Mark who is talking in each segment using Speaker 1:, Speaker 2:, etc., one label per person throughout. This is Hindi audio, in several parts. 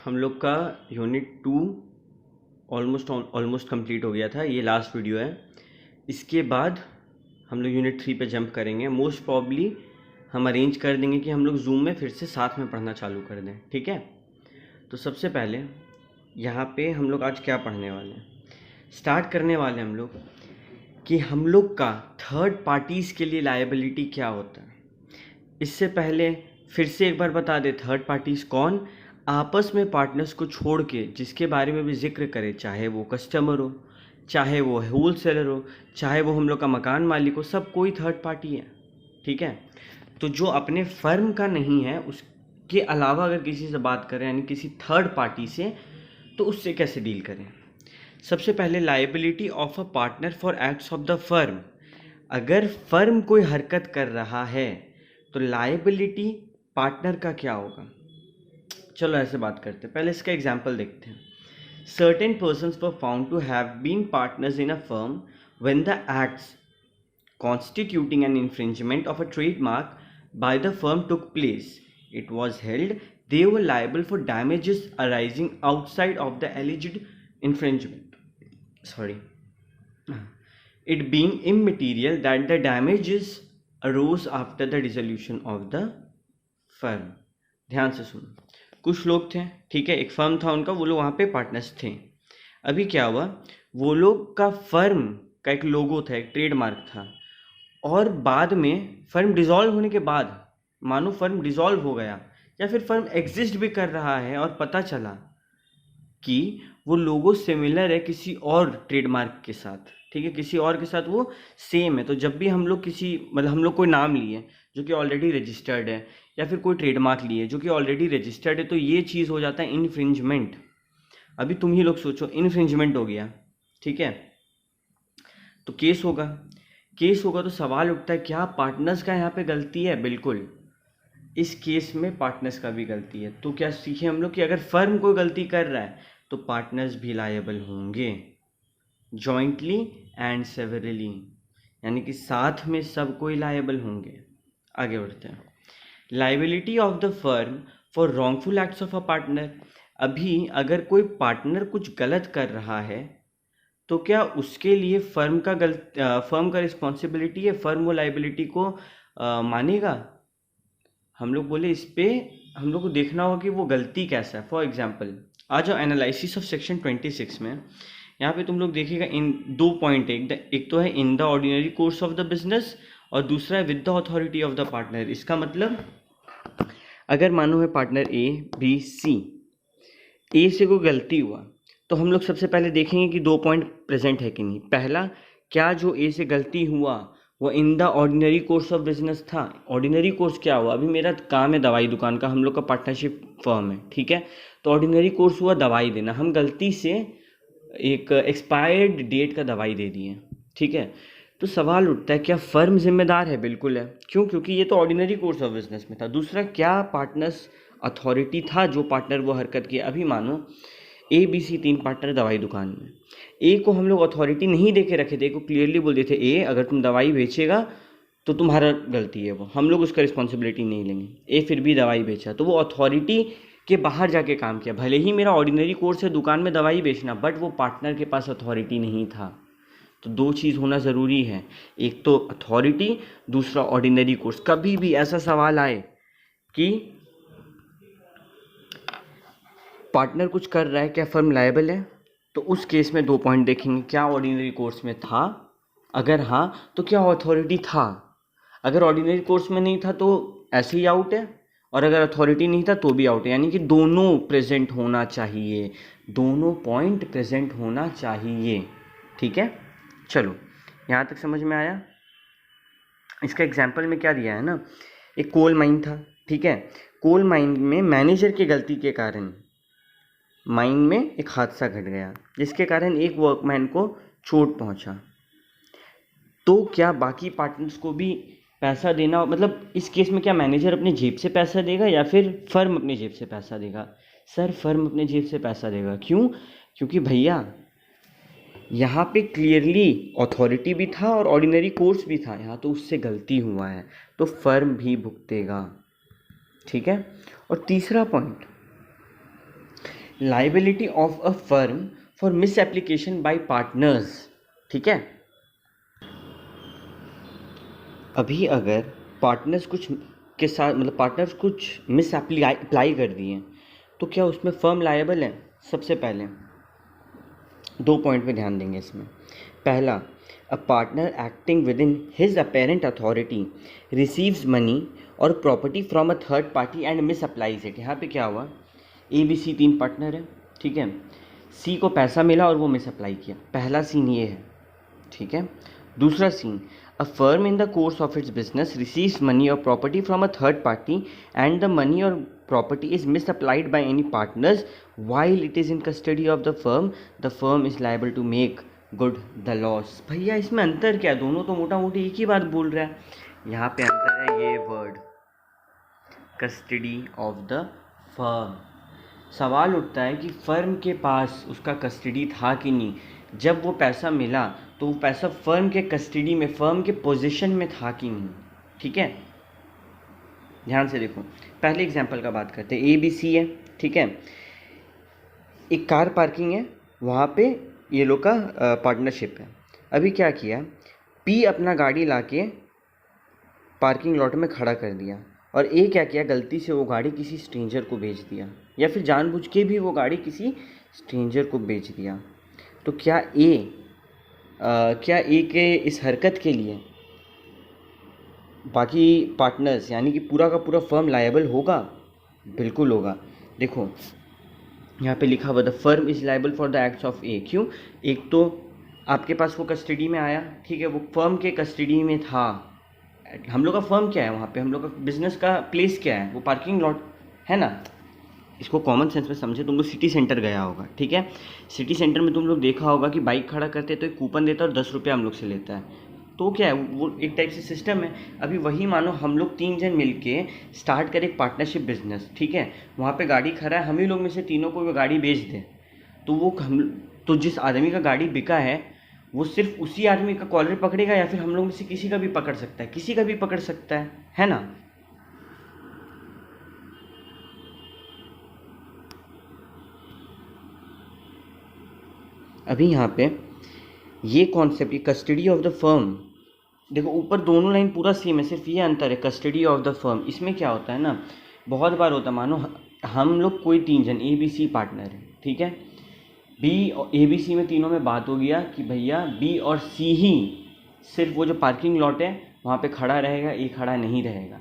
Speaker 1: हम लोग का यूनिट 2 ऑलमोस्ट कंप्लीट हो गया था। ये लास्ट वीडियो है। इसके बाद हम लोग यूनिट 3 पे जंप करेंगे। मोस्ट प्रॉब्ली हम अरेंज कर देंगे कि हम लोग जूम में फिर से साथ में पढ़ना चालू कर दें, ठीक है। तो सबसे पहले यहाँ पे हम लोग आज क्या पढ़ने वाले हैं, स्टार्ट करने वाले हैं हम लोग कि हम लोग का थर्ड पार्टीज़ के लिए लायबिलिटी क्या होता है। इससे पहले फिर से एक बार बता दे, थर्ड पार्टीज़ कौन, आपस में पार्टनर्स को छोड़ के जिसके बारे में भी जिक्र करे, चाहे वो कस्टमर हो, चाहे वो होल सेलर हो, चाहे वो हम लोग का मकान मालिक हो, सब कोई थर्ड पार्टी है, ठीक है। तो जो अपने फर्म का नहीं है उसके अलावा अगर किसी से बात करें यानी किसी थर्ड पार्टी से, तो उससे कैसे डील करें। सबसे पहले liability of a partner for acts of the firm. अगर फर्म कोई हरकत कर रहा है तो लायबिलिटी पार्टनर का क्या होगा। चलो ऐसे बात करते हैं, पहले इसका एग्जाम्पल देखते हैं। Certain persons were found to have been partners in a firm when the acts constituting an infringement of a trademark by the firm took place. It was held they were liable for damages arising outside of the alleged infringement. Sorry. It being immaterial that the damages arose after the dissolution of the firm. ध्यान से सुनो, कुछ लोग थे, ठीक है, एक फर्म था उनका, वो लोग वहाँ पे पार्टनर्स थे। अभी क्या हुआ, वो लोग का फर्म का एक लोगो था, एक ट्रेडमार्क था, और बाद में फर्म डिसॉल्व होने के बाद, मानो फर्म डिसॉल्व हो गया या फिर फर्म एग्जिस्ट भी कर रहा है और पता चला कि वो लोगो सिमिलर है किसी और ट्रेडमार्क के साथ, ठीक है, किसी और के साथ वो सेम है। तो जब भी हम लोग किसी मतलब हम लोग कोई नाम लिए जो कि ऑलरेडी रजिस्टर्ड है या फिर कोई ट्रेडमार्क लिए जो कि ऑलरेडी रजिस्टर्ड है, तो ये चीज़ हो जाता है इन्फ्रिंजमेंट। अभी तुम ही लोग सोचो, इन्फ्रिंजमेंट हो गया, ठीक है, तो केस होगा। केस होगा तो सवाल उठता है क्या पार्टनर्स का यहाँ पे गलती है। बिल्कुल, इस केस में पार्टनर्स का भी गलती है। तो क्या सीखे हम लोग कि अगर फर्म कोई गलती कर रहा है तो पार्टनर्स भी लायबल होंगे, जॉइंटली एंड सेवरली, यानी कि साथ में सब कोई लायबल होंगे। आगे बढ़ते हैं। Liability of the firm for wrongful acts of a partner. अभी अगर कोई पार्टनर कुछ गलत कर रहा है तो क्या उसके लिए फर्म का रिस्पॉन्सिबिलिटी है, फर्म वो लायबिलिटी को मानेगा। हम लोग बोले इस पे हम लोग को देखना होगा कि वो गलती कैसा है। फॉर एग्जाम्पल आ जाओ एनालिसिस ऑफ सेक्शन 26 में, यहाँ पे तुम लोग देखिएगा इन 2 पॉइंट, एक तो है in the ordinary course of the business और दूसरा है with the authority of the partner. इसका मतलब अगर मानो है पार्टनर ए बी सी, ए से कोई गलती हुआ तो हम लोग सबसे पहले देखेंगे कि 2 पॉइंट प्रेजेंट है कि नहीं। पहला, क्या जो ए से गलती हुआ वो in the ordinary course of business था। ऑर्डिनरी कोर्स क्या हुआ, अभी मेरा काम है दवाई दुकान का, हम लोग का पार्टनरशिप फर्म है, ठीक है, तो ऑर्डिनरी कोर्स हुआ दवाई देना, हम गलती से एक एक्सपायर्ड डेट का दवाई दे दिए, ठीक है। तो सवाल उठता है क्या फर्म जिम्मेदार है। बिल्कुल है, क्यों, क्योंकि ये तो ऑर्डिनरी कोर्स ऑफ बिजनेस में था। दूसरा, क्या पार्टनर्स अथॉरिटी था जो पार्टनर वो हरकत किया। अभी मानो ए बी सी 3 पार्टनर दवाई दुकान में, ए को हम लोग अथॉरिटी नहीं दे के रखे थे, ए को क्लियरली बोल देते ए अगर तुम दवाई बेचेगा तो तुम्हारा गलती है, वो हम लोग उसका रिस्पॉन्सिबिलिटी नहीं लेंगे। ए फिर भी दवाई बेचा तो वो अथॉरिटी के बाहर जाके काम किया। भले ही मेरा ऑर्डिनरी कोर्स है दुकान में दवाई बेचना, बट वो पार्टनर के पास अथॉरिटी नहीं था। तो 2 चीज़ होना ज़रूरी है, एक तो अथॉरिटी, दूसरा ऑर्डिनरी कोर्स। कभी भी ऐसा सवाल आए कि पार्टनर कुछ कर रहा है, क्या फर्म लायबल है, तो उस केस में 2 पॉइंट देखेंगे, क्या ऑर्डिनरी कोर्स में था, अगर हाँ तो क्या अथॉरिटी था। अगर ऑर्डिनरी कोर्स में नहीं था तो ऐसे ही आउट है, और अगर अथॉरिटी नहीं था तो भी आउट है। यानी कि दोनों प्रेजेंट होना चाहिए, दोनों पॉइंट प्रेजेंट होना चाहिए, ठीक है। चलो यहाँ तक समझ में आया। इसका एग्जाम्पल में क्या दिया है ना, एक कोल माइन था, ठीक है, कोल माइन में मैनेजर की गलती के कारण माइन में एक हादसा घट गया जिसके कारण एक वर्कमैन को चोट पहुंचा। तो क्या बाकी पार्टनर्स को भी पैसा देना, मतलब इस केस में क्या मैनेजर अपने जेब से पैसा देगा या फिर फर्म अपने जेब से पैसा देगा। सर फर्म अपने जेब से पैसा देगा। क्यों, क्योंकि भैया यहाँ पे क्लियरली अथॉरिटी भी था और ऑर्डिनरी कोर्स भी था, यहाँ तो उससे गलती हुआ है तो फर्म भी भुगतेगा, ठीक है। और तीसरा point, liability of a firm for miss application by partners. ठीक है, अभी अगर पार्टनर्स कुछ के साथ मतलब पार्टनर्स कुछ मिस अप्लाई कर दिए तो क्या उसमें फर्म लायबल है? सबसे पहले 2 पॉइंट पे ध्यान देंगे इसमें। पहला, a partner acting within his apparent authority receives money और property from a third party and misapplies it. यहाँ पे क्या हुआ, ए बी सी 3 पार्टनर है, ठीक है, सी को पैसा मिला और वो मिस अप्लाई किया। पहला सीन ये है, ठीक है। दूसरा scene, a firm in the course of its business receives money और property from a third party and the money और property is misapplied by any partners while it is in custody of the firm is liable to make good the loss। भैया इसमें अंतर क्या है? दोनों तो मोटा मोटी एक ही बात बोल रहा है। यहाँ पे अंतर है ये word, custody of the firm. सवाल उठता है कि फर्म के पास उसका कस्टडी था कि नहीं। जब वो पैसा मिला तो वो पैसा फर्म के कस्टडी में, फर्म के पोजीशन में था कि नहीं। ठीक है, ध्यान से देखो। पहले एग्जांपल का बात करते हैं। ए बी सी है, ठीक है, एक कार पार्किंग है, वहाँ पे ये लोग का पार्टनरशिप है। अभी क्या किया, पी अपना गाड़ी लाके पार्किंग लॉट में खड़ा कर दिया और ए क्या किया, गलती से वो गाड़ी किसी स्ट्रेंजर को बेच दिया, या फिर जानबूझ के भी वो गाड़ी किसी स्ट्रेंजर को बेच दिया। तो क्या ए के इस हरकत के लिए बाकी पार्टनर्स यानी कि पूरा का पूरा फर्म लायबल होगा? बिल्कुल होगा। देखो यहाँ पे लिखा हुआ the firm is liable for the acts of A. क्यों? एक तो आपके पास वो कस्टडी में आया, ठीक है, वो फर्म के कस्टडी में था। हम लोग का फर्म क्या है, वहाँ पे हम लोग का बिजनेस का प्लेस क्या है, वो पार्किंग लॉट है ना। इसको कॉमन सेंस में समझे। तुम लोग सिटी सेंटर गया होगा, ठीक है, सिटी सेंटर में तुम लोग देखा होगा कि बाइक खड़ा करते तो एक कूपन देता है और 10 रुपये हम लोग से लेता है। तो क्या है, वो एक टाइप से सिस्टम है। अभी वही मानो हम लोग 3 जन मिलके स्टार्ट करें एक पार्टनरशिप बिजनेस, ठीक है, वहाँ पे गाड़ी खड़ा है, हम ही लोग में से तीनों को वो गाड़ी बेच दें, तो वो हम तो जिस आदमी का गाड़ी बिका है वो सिर्फ उसी आदमी का कॉलर पकड़ेगा या फिर हम लोग में से किसी का भी पकड़ सकता है? किसी का भी पकड़ सकता है ना। अभी यहाँ पे ये कॉन्सेप्ट, ये कस्टडी ऑफ द फर्म, देखो ऊपर दोनों लाइन पूरा सेम है, सिर्फ ये अंतर है कस्टडी ऑफ द फर्म। इसमें क्या होता है ना, बहुत बार होता है, मानो हम लोग कोई 3 जन ए बी सी पार्टनर है, ठीक है, बी और ए बी सी में तीनों में बात हो गया कि भैया बी और सी ही सिर्फ वो जो पार्किंग लॉट है वहाँ पे खड़ा रहेगा, ए खड़ा नहीं रहेगा,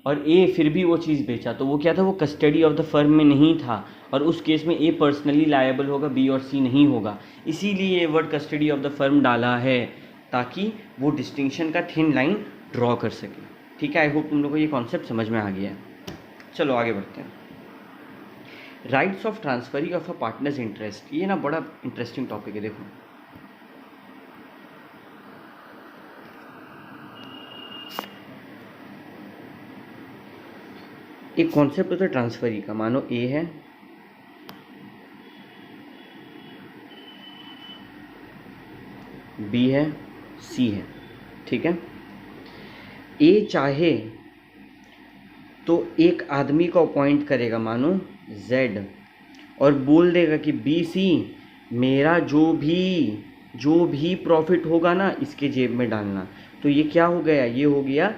Speaker 1: और ए फिर भी वो चीज़ बेचा, तो वो क्या था, वो कस्टडी ऑफ द फर्म में नहीं था, और उस केस में ए पर्सनली लायबल होगा, बी और सी नहीं होगा। इसीलिए ये word custody of the firm डाला है, ताकि वो डिस्टिंक्शन का थिन लाइन ड्रॉ कर सके। ठीक है, आई होप तुम लोगों को ये कॉन्सेप्ट समझ में आ गया है। चलो आगे बढ़ते हैं। Rights of transferee of a partners interest, ये ना बड़ा इंटरेस्टिंग टॉपिक है। देखो एक कॉन्सेप्ट होता है ट्रांसफरी का। मानो ए है, बी है, सी है, ठीक है, ए चाहे तो एक आदमी को अपॉइंट करेगा, मानो जेड, और बोल देगा कि बी सी मेरा जो भी प्रॉफिट होगा ना इसके जेब में डालना। तो ये क्या हो गया, ये हो गया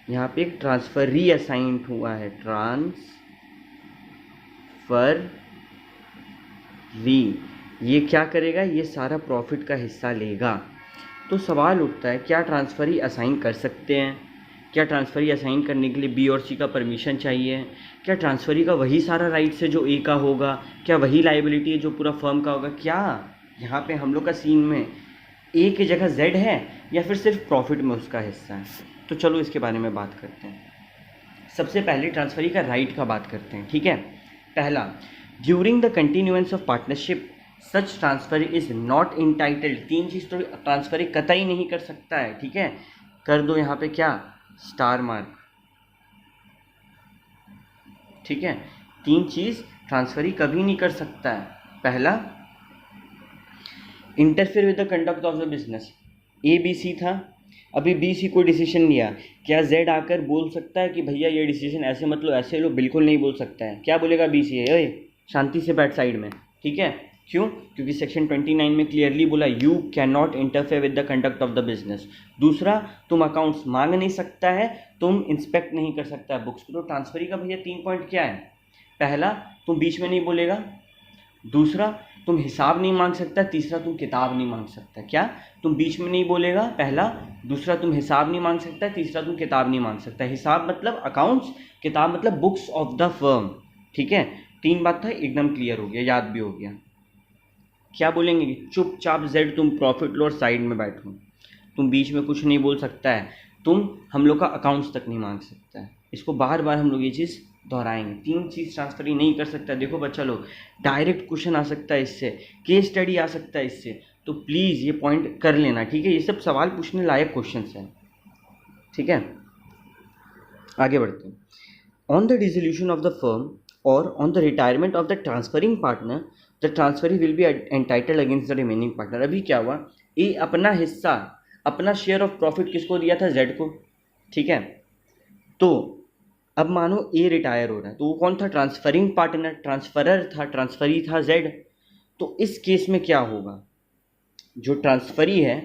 Speaker 1: यहाँ पे एक ट्रांसफर रीअसाइंड हुआ है, ट्रांसफर री। ये क्या करेगा, ये सारा प्रॉफिट का हिस्सा लेगा। तो सवाल उठता है, क्या ट्रांसफरी असाइन कर सकते हैं? क्या ट्रांसफरी असाइन करने के लिए बी और सी का परमिशन चाहिए? क्या ट्रांसफरी का वही सारा राइट्स है जो ए का होगा? क्या वही लाइबिलिटी है जो पूरा फर्म का होगा? क्या यहाँ पे हम लोग का सीन में ए की जगह जेड है या फिर सिर्फ प्रॉफिट में उसका हिस्सा है? तो चलो इसके बारे में बात करते हैं। सबसे पहले ट्रांसफरी का राइट का बात करते हैं, ठीक है। पहला, during the continuance of partnership such transfer is not entitled. 3 चीज़ तो ट्रांसफरी कतई नहीं कर सकता है, ठीक है। कर दो यहाँ पे क्या, स्टार मार्क, ठीक है। 3 चीज़ ट्रांसफरी कभी नहीं कर सकता है। पहला, interfere with the conduct of the business. A B C था, अभी बी सी कोई डिसीजन लिया, क्या जेड आकर बोल सकता है कि भैया ये डिसीजन ऐसे मत लो, ऐसे लो? बिल्कुल नहीं बोल सकता है। क्या बोलेगा बी सी, अरे शांति से बैठ साइड में, ठीक है। क्यों? क्योंकि सेक्शन 29 में क्लियरली बोला you can not interfere with the conduct of the business. दूसरा, तुम अकाउंट्स मांग नहीं सकता है, तुम इंस्पेक्ट नहीं कर सकता है बुक्स को। तो ट्रांसफरी का भैया 3 पॉइंट क्या है? पहला, तुम बीच में नहीं बोलेगा। दूसरा, तुम हिसाब नहीं मांग सकता। तीसरा, तुम किताब नहीं मांग सकता। क्या? तुम बीच में नहीं बोलेगा, पहला। दूसरा, तुम हिसाब नहीं मांग सकता। तीसरा, तुम किताब नहीं मांग सकता। हिसाब मतलब अकाउंट्स, किताब मतलब बुक्स ऑफ द फर्म, ठीक है। 3 बात था, एकदम क्लियर हो गया, याद भी हो गया। क्या बोलेंगे कि चुपचाप जेड तुम प्रॉफिट लो और साइड में बैठो, तुम बीच में कुछ नहीं बोल सकता है, तुम हम लोग का अकाउंट्स तक नहीं मांग सकता है। इसको बार बार हम लोग ये चीज़ दोहराएंगे। 3 चीज़ ट्रांसफर ही नहीं कर सकता। देखो बच्चा लोग, डायरेक्ट क्वेश्चन आ सकता है इससे, केस स्टडी आ सकता है इससे, तो प्लीज़ ये पॉइंट कर लेना, ठीक है। ये सब सवाल पूछने लायक क्वेश्चन हैं, ठीक है। आगे बढ़ते हैं। On the dissolution of the firm और on the retirement of the transferring partner, the transferee will be entitled against the remaining partner. अभी क्या हुआ? ए अपना हिस्सा, अपना शेयर ऑफ प्रॉफिट किसको दिया था? जेड को, ठीक है। तो अब मानो ए रिटायर हो रहा है, तो वो कौन था? ट्रांसफरिंग पार्टनर, ट्रांसफरर था, ट्रांसफरी था जेड। तो इस केस में क्या होगा? जो ट्रांसफरी है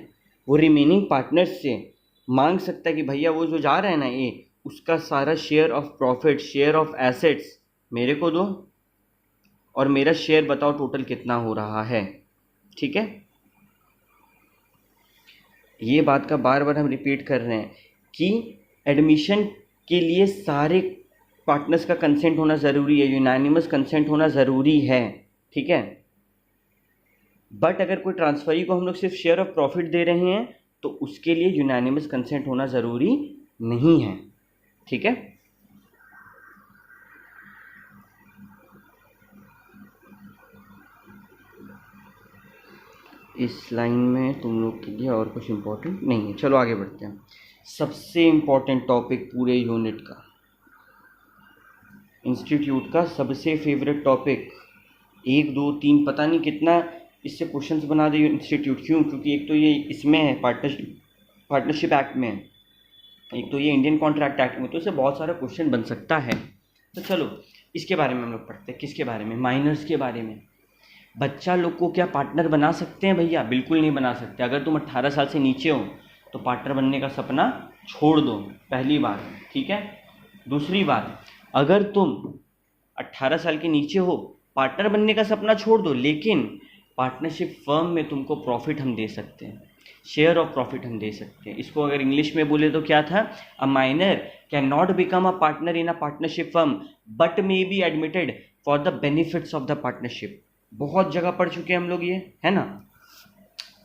Speaker 1: वो रिमेनिंग पार्टनर से मांग सकता है कि भैया वो जो जा रहा है ना ए, उसका सारा share of profit, share of assets मेरे को दो, और मेरा शेयर बताओ टोटल कितना हो रहा है, ठीक है। ये बात का बार बार हम रिपीट कर रहे हैं कि एडमिशन के लिए सारे पार्टनर्स का कंसेंट होना ज़रूरी है, यूनानिमस कंसेंट होना ज़रूरी है, ठीक है। बट अगर कोई ट्रांसफरी को हम लोग सिर्फ शेयर ऑफ प्रॉफिट दे रहे हैं तो उसके लिए यूनानिमस कंसेंट होना ज़रूरी नहीं है, ठीक है। इस लाइन में तुम लोग के लिए और कुछ इम्पोर्टेंट नहीं है। चलो आगे बढ़ते हैं। सबसे इम्पोर्टेंट टॉपिक पूरे यूनिट का, इंस्टीट्यूट का सबसे फेवरेट टॉपिक, 1 2 3 पता नहीं कितना इससे क्वेश्चंस बना दे इंस्टीट्यूट। क्यों? क्योंकि एक तो ये इसमें है, पार्टनरशिप एक्ट में, एक तो ये इंडियन कॉन्ट्रैक्ट एक्ट में, तो इससे बहुत सारा क्वेश्चन बन सकता है। तो चलो इसके बारे में हम लोग पढ़ते हैं। किसके बारे में? माइनर्स के बारे में। बच्चा लोग को क्या पार्टनर बना सकते हैं भैया? बिल्कुल नहीं बना सकते। अगर तुम 18 साल से नीचे हो तो पार्टनर बनने का सपना छोड़ दो, पहली बात, ठीक है। दूसरी बात, अगर तुम 18 साल के नीचे हो, पार्टनर बनने का सपना छोड़ दो, लेकिन पार्टनरशिप फर्म में तुमको प्रॉफिट हम दे सकते हैं, शेयर ऑफ प्रॉफिट हम दे सकते हैं। इसको अगर इंग्लिश में बोले तो क्या था? A minor can not become a partner in a partnership firm but may be admitted for the benefits of the partnership. बहुत जगह पढ़ चुके हैं हम लोग ये, है ना,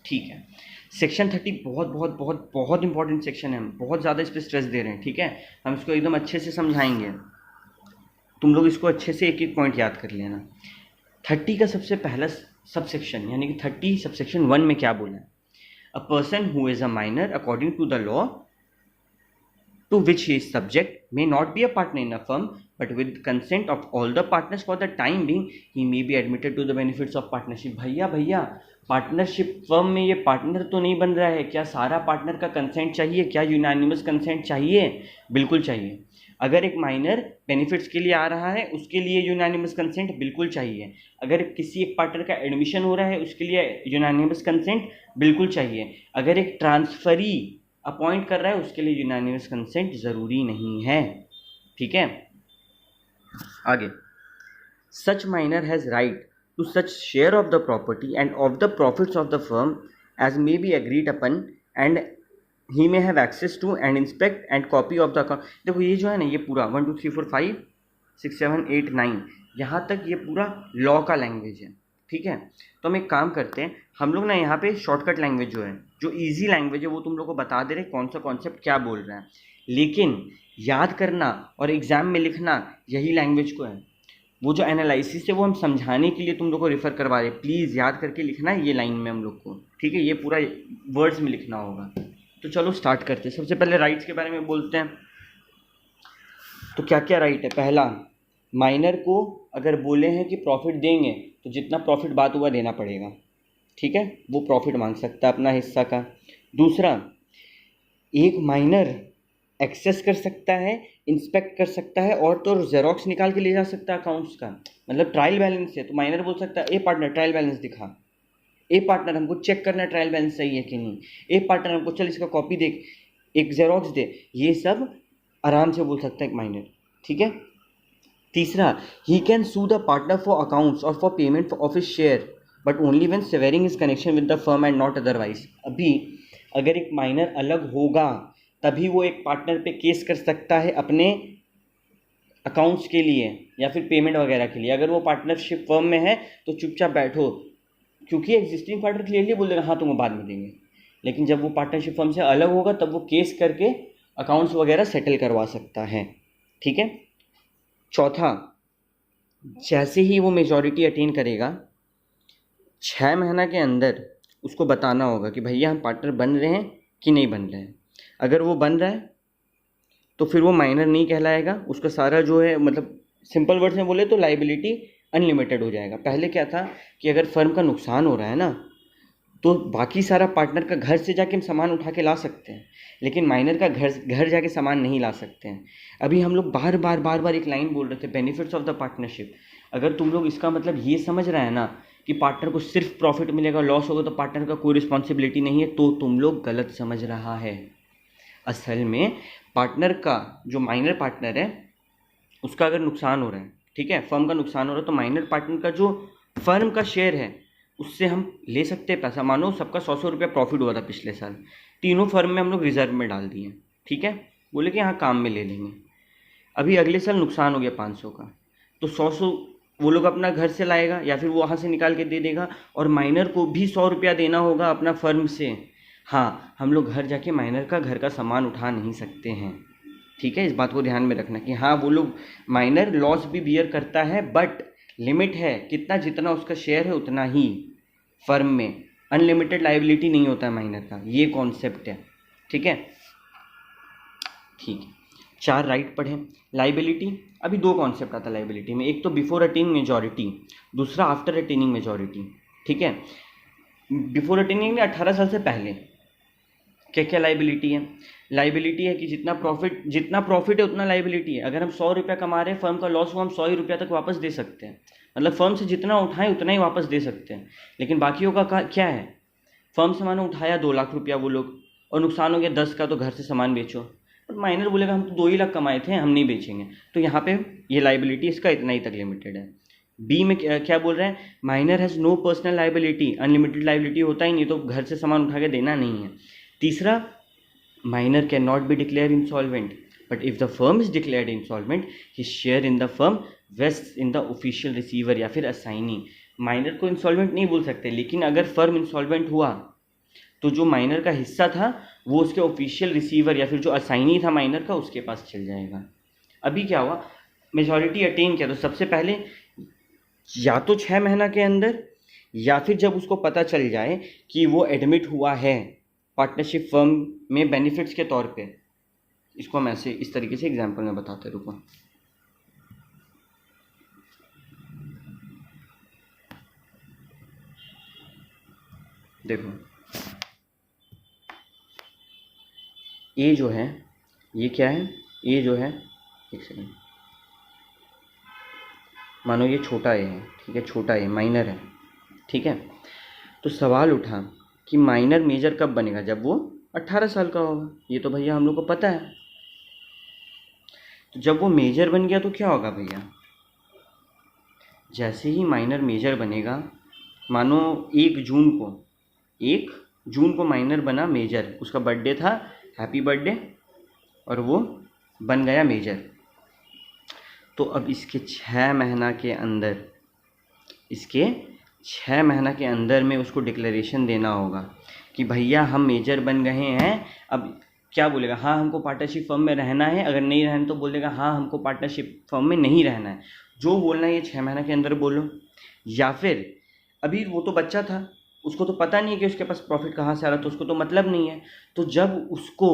Speaker 1: ठीक है। सेक्शन 30 बहुत बहुत बहुत बहुत इंपॉर्टेंट सेक्शन है, हम बहुत ज़्यादा इस पर स्ट्रेस दे रहे हैं, ठीक है। हम इसको एकदम अच्छे से समझाएंगे, तुम लोग इसको अच्छे से एक एक पॉइंट याद कर लेना। 30 का सबसे पहला सब सेक्शन यानी कि 30 सब सेक्शन 1 में क्या बोला है? A person who is a minor according to the law to which he is subject may not be a partner in a firm but with consent of all the partners for the time being he may be admitted to the benefits of partnership। भैया पार्टनरशिप फर्म में ये पार्टनर तो नहीं बन रहा है, क्या सारा पार्टनर का कंसेंट चाहिए? क्या यूनानिमस कंसेंट चाहिए? बिल्कुल चाहिए। अगर एक माइनर बेनिफिट्स के लिए आ रहा है उसके लिए यूनानिमस कंसेंट बिल्कुल चाहिए। अगर किसी एक पार्टनर का एडमिशन हो रहा है उसके लिए यूनानिमस कंसेंट बिल्कुल चाहिए। अगर एक ट्रांसफरी अपॉइंट कर रहा है उसके लिए यूनानिमस कंसेंट ज़रूरी नहीं है, ठीक है। आगे, such minor has right to such share of the property and of the profits of the firm as may be agreed upon and he may have access to and inspect and copy of the account. देखो ये जो है ना, ये पूरा 1 2 3 4 5 6 7 8 9 यहाँ तक ये पूरा लॉ का लैंग्वेज है, ठीक है। तो हम एक काम करते हैं, हम लोग ना यहाँ पे शॉर्टकट लैंग्वेज जो है, जो इजी लैंग्वेज है, वो तुम लोग को बता दे रहे कौन सा कॉन्सेप्ट क्या बोल रहा है, लेकिन याद करना और एग्जाम में लिखना यही लैंग्वेज को है। वो जो एनालिसिस है वो हम समझाने के लिए तुम लोग को रेफर करवा रहे हैं, प्लीज़ याद करके लिखना है ये लाइन में हम लोग को, ठीक है। ये पूरा वर्ड्स में लिखना होगा। तो चलो स्टार्ट करते हैं। सबसे पहले राइट्स के बारे में बोलते हैं। तो क्या क्या राइट है? पहला, माइनर को अगर बोले हैं कि प्रॉफिट देंगे तो जितना प्रॉफिट बात हुआ देना पड़ेगा, ठीक है, वो प्रॉफिट मांग सकता है अपना हिस्सा का। दूसरा, एक माइनर एक्सेस कर सकता है, इंस्पेक्ट कर सकता है, और तो जेरोक्स निकाल के ले जा सकता है अकाउंट्स का। मतलब ट्रायल बैलेंस है तो माइनर बोल सकता है ए पार्टनर ट्रायल बैलेंस दिखा, ए पार्टनर हमको चेक करना है ट्रायल बैलेंस सही है कि नहीं, ए पार्टनर हमको चल इसका कॉपी देख, एक जेरोक्स दे, ये सब आराम से बोल सकता है एक माइनर। ठीक है। तीसरा, he can sue the partner for accounts और for payment of his share but only when severing his connection with the firm and not otherwise. अभी अगर एक माइनर अलग होगा तभी वो एक पार्टनर पे केस कर सकता है अपने अकाउंट्स के लिए या फिर पेमेंट वगैरह के लिए। अगर वो पार्टनरशिप फर्म में है तो चुपचाप बैठो, क्योंकि एग्जिस्टिंग पार्टनर क्लियरली बोल देगा हाँ तुम बाद में देंगे। लेकिन जब वो पार्टनरशिप फर्म से अलग होगा तब वो केस करके अकाउंट्स वगैरह सेटल करवा सकता है। ठीक है। चौथा, जैसे ही वो मेजॉरिटी अटेन करेगा 6 महीना के अंदर उसको बताना होगा कि भैया हम पार्टनर बन रहे हैं कि नहीं बन रहे हैं। अगर वो बन रहा है तो फिर वो माइनर नहीं कहलाएगा, उसका सारा जो है मतलब सिंपल वर्ड्स में बोले तो लाइबिलिटी अनलिमिटेड हो जाएगा। पहले क्या था कि अगर फर्म का नुकसान हो रहा है ना तो बाकी सारा पार्टनर का घर से जाके हम सामान उठा के ला सकते हैं, लेकिन माइनर का घर जाके सामान नहीं ला सकते हैं। अभी हम लोग बार बार एक लाइन बोल रहे थे, बेनिफिट्स ऑफ द पार्टनरशिप। अगर तुम लोग इसका मतलब ये समझ रहा है ना कि पार्टनर को सिर्फ प्रॉफिट मिलेगा, लॉस होगा तो पार्टनर का कोई रिस्पॉन्सिबिलिटी नहीं है, तो तुम लोग गलत समझ रहा है। असल में पार्टनर का जो माइनर पार्टनर है उसका अगर नुकसान हो रहा है, ठीक है, फर्म का नुकसान हो रहा है, तो माइनर पार्टनर का जो फर्म का शेयर है उससे हम ले सकते हैं पैसा। मानो सबका 100 रुपया प्रॉफिट हुआ था पिछले साल, तीनों फर्म में हम लोग रिजर्व में डाल दिए, ठीक है, बोले कि हाँ काम में ले लेंगे। अभी अगले साल नुकसान हो गया 500 का, तो 100 वो लोग अपना घर से लाएगा या फिर वो वहाँ से निकाल के दे देगा, और माइनर को भी 100 रुपया देना होगा अपना फर्म से। हाँ, हम लोग घर जाके माइनर का घर का सामान उठा नहीं सकते हैं। ठीक है, इस बात को ध्यान में रखना कि हाँ वो लोग माइनर लॉस भी बियर करता है, बट लिमिट है कितना, जितना उसका शेयर है उतना ही फर्म में। अनलिमिटेड लाइबिलिटी नहीं होता है माइनर का, ये कॉन्सेप्ट है। ठीक है, ठीक है। 4 राइट पढ़े। लाइबिलिटी, अभी 2 कॉन्सेप्ट आता है लाइबिलिटी में, एक तो बिफोर अटेनिंग मेजॉरिटी, दूसरा आफ्टर अटेनिंग मेजॉरिटी। ठीक है, बिफोर अटेनिंग में 18 साल से पहले क्या क्या लाइबिलिटी है? लाइबिलिटी है कि जितना प्रॉफिट है उतना लाइबिलिटी है। अगर हम 100 रुपया कमा रहे हैं, फर्म का लॉस हुआ, हम 100 ही रुपया तक वापस दे सकते हैं। मतलब फर्म से जितना उठाएं उतना ही वापस दे सकते हैं। लेकिन बाकियों का क्या है, फर्म से मानो उठाया 2 लाख रुपया वो लोग और नुकसान हो गया 10 का, तो घर से सामान बेचो। और माइनर बोलेगा हम तो 2 ही लाख कमाए थे, हम नहीं बेचेंगे। तो यहाँ पे ये लाइबिलिटी इसका इतना ही तक लिमिटेड है। बी में क्या बोल रहे हैं, minor has no personal liability, unlimited liability होता ही नहीं, तो घर से सामान उठा के देना नहीं है। तीसरा, minor cannot be declared insolvent, but if the firm is declared insolvent, his share in the firm vests in the official receiver या फिर assignee। माइनर को इंसॉल्वेंट नहीं बोल सकते, लेकिन अगर फर्म इंसॉल्वेंट हुआ तो जो माइनर का हिस्सा था वो उसके ऑफिशियल रिसीवर या फिर जो असाइनी था माइनर का उसके पास चल जाएगा। अभी क्या हुआ, मेजॉरिटी अटेन किया, तो सबसे पहले या तो 6 महीना के अंदर या फिर जब उसको पता चल जाए कि वो एडमिट हुआ है पार्टनरशिप फर्म में बेनिफिट्स के तौर पे। इसको हम ऐसे इस तरीके से एग्जांपल में बताते, रुको। देखो, ए जो है ये क्या है, ए जो है, एक सेकेंड, मानो ये छोटा ए है, ठीक है, छोटा ए माइनर है, ठीक है। तो सवाल उठा कि माइनर मेजर कब बनेगा, जब वो 18 साल का होगा। ये तो भैया हम लोग को पता है। तो जब वो मेजर बन गया तो क्या होगा भैया, जैसे ही माइनर मेजर बनेगा, मानो 1 जून को माइनर बना मेजर, उसका बर्थडे था, हैप्पी बर्थडे, और वो बन गया मेजर। तो अब इसके 6 महीना के अंदर में उसको डिक्लेरेशन देना होगा कि भैया हम मेजर बन गए हैं। अब क्या बोलेगा, हाँ हमको पार्टनरशिप फर्म में रहना है, अगर नहीं रहना तो बोलेगा हाँ हमको पार्टनरशिप फर्म में नहीं रहना है। जो बोलना है ये 6 महीना के अंदर बोलो। या फिर अभी वो तो बच्चा था, उसको तो पता नहीं है कि उसके पास प्रॉफिट कहाँ से आ रहा, तो उसको तो मतलब नहीं है। तो जब उसको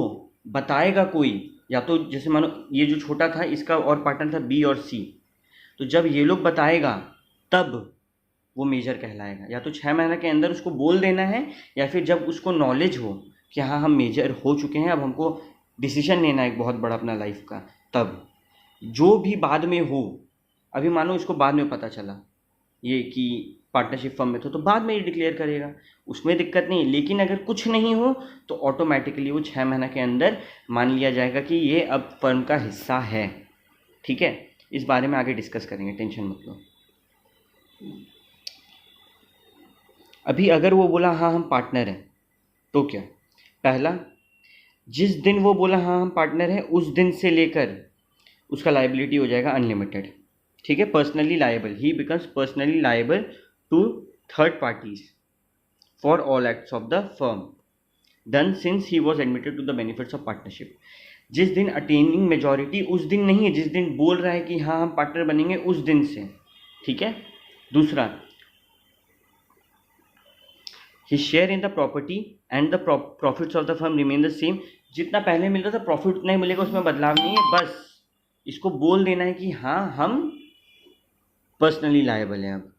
Speaker 1: बताएगा कोई, या तो जैसे मानो ये जो छोटा था इसका और पार्टनर था बी और सी, तो जब ये लोग बताएगा तब वो मेजर कहलाएगा। या तो 6 महीने के अंदर उसको बोल देना है, या फिर जब उसको नॉलेज हो कि हाँ हम मेजर हो चुके हैं, अब हमको डिसीजन लेना एक बहुत बड़ा अपना लाइफ का, तब जो भी बाद में हो, अभी मानो इसको बाद में पता चला ये कि पार्टनरशिप फर्म में तो बाद में ये डिक्लेयर करेगा, उसमें दिक्कत नहीं है। लेकिन अगर कुछ नहीं हो तो ऑटोमेटिकली वो 6 महीने के अंदर मान लिया जाएगा कि ये अब फर्म का हिस्सा है। ठीक है, इस बारे में आगे डिस्कस करेंगे, टेंशन मत लो। अभी अगर वो बोला हाँ हम पार्टनर हैं, तो क्या, पहला, जिस दिन वो बोला हाँ हम पार्टनर हैं उस दिन से लेकर उसका लाइबिलिटी हो जाएगा अनलिमिटेड। ठीक है, personally liable, he becomes personally liable to third parties for all acts of the firm done since he was admitted to the benefits of partnership. जिस दिन अटेनिंग मेजॉरिटी, उस दिन नहीं है, जिस दिन बोल रहा है कि हाँ हम पार्टनर बनेंगे उस दिन से। ठीक है, दूसरा, his share in the property and the profits of the firm remain the same. जितना पहले मिल रहा था प्रॉफिट उतना ही मिलेगा, उसमें बदलाव नहीं है। बस इसको बोल देना है कि हाँ हम पर्सनली लायबल हैं अब,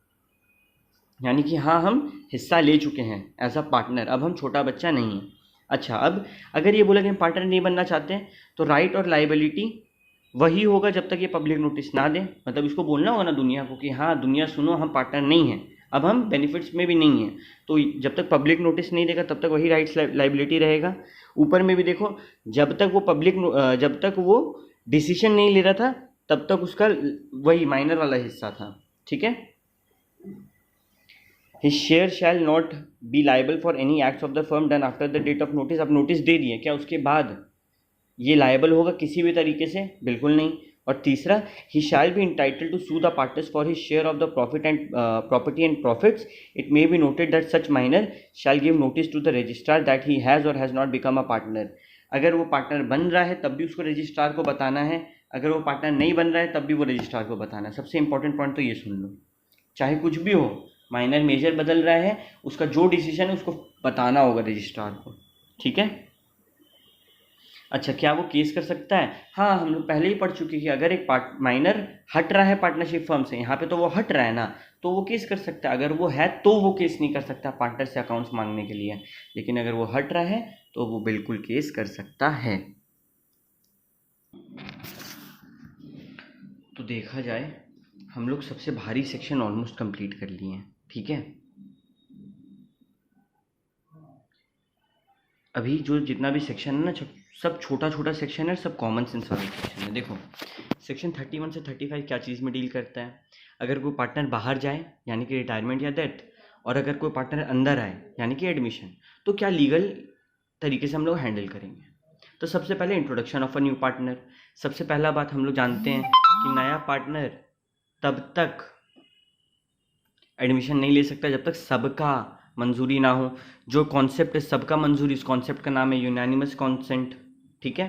Speaker 1: यानी कि हाँ हम हिस्सा ले चुके हैं एज अ पार्टनर, अब हम छोटा बच्चा नहीं है। अच्छा, अब अगर ये बोला कि हम पार्टनर नहीं बनना चाहते हैं तो राइट और लाइबिलिटी वही होगा जब तक ये पब्लिक नोटिस ना दे। मतलब इसको बोलना होगा ना दुनिया को कि हाँ दुनिया सुनो हम पार्टनर नहीं हैं, अब हम बेनिफिट्स में भी नहीं हैं। तो जब तक पब्लिक नोटिस नहीं देगा तब तक वही राइट्स लाइबिलिटी रहेगा। ऊपर में भी देखो, जब तक वो डिसीजन नहीं ले रहा था तब तक उसका वही माइनर वाला हिस्सा था। ठीक है, his share shall not be liable for any acts of the firm done after the date of notice. अब नोटिस दे दिए, क्या उसके बाद ये लायबल होगा किसी भी तरीके से? बिल्कुल नहीं। और तीसरा, he shall be entitled to sue the partners for his share of the profit and property and profits. It may be noted that such minor shall give notice to the registrar that he has or has not become a partner. अगर वो पार्टनर बन रहा है तब भी उसको रजिस्ट्रार को बताना है, अगर वो पार्टनर नहीं बन रहा है तब भी वो रजिस्ट्रार को बताना है। सबसे इंपॉर्टेंट पॉइंट तो ये सुन लो, चाहे कुछ भी हो, माइनर मेजर बदल रहा है, उसका जो डिसीजन है उसको बताना होगा रजिस्ट्रार को। ठीक है, अच्छा, क्या वो केस कर सकता है? हाँ, हम लोग पहले ही पढ़ चुके कि अगर एक माइनर हट रहा है पार्टनरशिप फर्म से, यहाँ पे तो वो हट रहा है ना, तो वो केस कर सकता है। अगर वो है तो वो केस नहीं कर सकता पार्टनर से अकाउंट्स मांगने के लिए, लेकिन अगर वो हट रहा है तो वो बिल्कुल केस कर सकता है। तो देखा जाए हम लोग सबसे भारी सेक्शन ऑलमोस्ट कंप्लीट कर लिए हैं। ठीक है, अभी जो जितना भी सेक्शन है ना, सब छोटा छोटा सेक्शन है, सब कॉमन सेंस वाला सेक्शन है। देखो, सेक्शन 31 से 35 क्या चीज़ में डील करता है? अगर कोई पार्टनर बाहर जाए यानी कि रिटायरमेंट या डेथ, और अगर कोई पार्टनर अंदर आए यानी कि एडमिशन, तो क्या लीगल तरीके से हम लोग हैंडल करेंगे। तो सबसे पहले introduction of a new partner. सबसे पहला बात हम लोग जानते हैं कि नया पार्टनर तब तक एडमिशन नहीं ले सकता जब तक सबका मंजूरी ना हो। जो कॉन्सेप्ट है सबका मंजूरी, इस कॉन्सेप्ट का नाम है यूनानिमस कॉन्सेंट। ठीक है,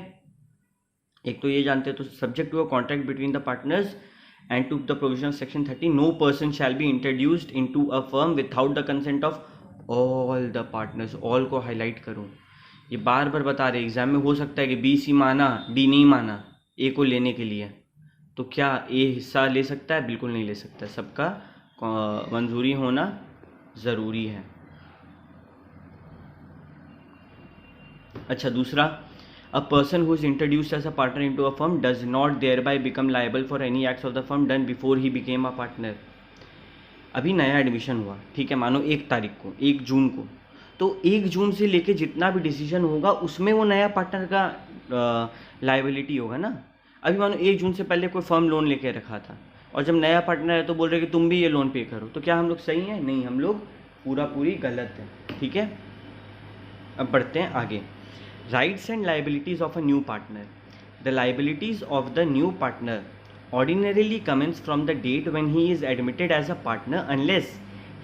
Speaker 1: एक तो ये जानते हैं। तो subject to a contract between the partners and to the provision of section 30, no person shall be introduced into a firm without the consent of all the partners. All को हाईलाइट करो, ये बार बार बता रहे एग्जाम में हो सकता है कि बी सी माना डी नहीं माना ए को लेने के लिए, तो क्या ए हिस्सा ले सकता है? बिल्कुल नहीं ले सकता, सबका मंजूरी होना ज़रूरी है। अच्छा, दूसरा, a person who is introduced as a partner into a firm does not thereby become liable for any acts of the firm done before he became a partner. अभी नया एडमिशन हुआ, ठीक है, मानो 1 तारीख को, 1 जून को, तो 1 जून से लेके जितना भी डिसीजन होगा उसमें वो नया पार्टनर का लायबिलिटी होगा ना। अभी मानो 1 जून से पहले कोई फर्म लोन लेके रखा था और जब नया पार्टनर है तो बोल रहे कि तुम भी ये लोन पे करो, तो क्या हम लोग सही हैं? नहीं, हम लोग पूरी गलत है। ठीक है, अब बढ़ते हैं आगे। Rights and liabilities of a new partner. The liabilities of the new partner ordinarily commence from the date when he is admitted as a partner unless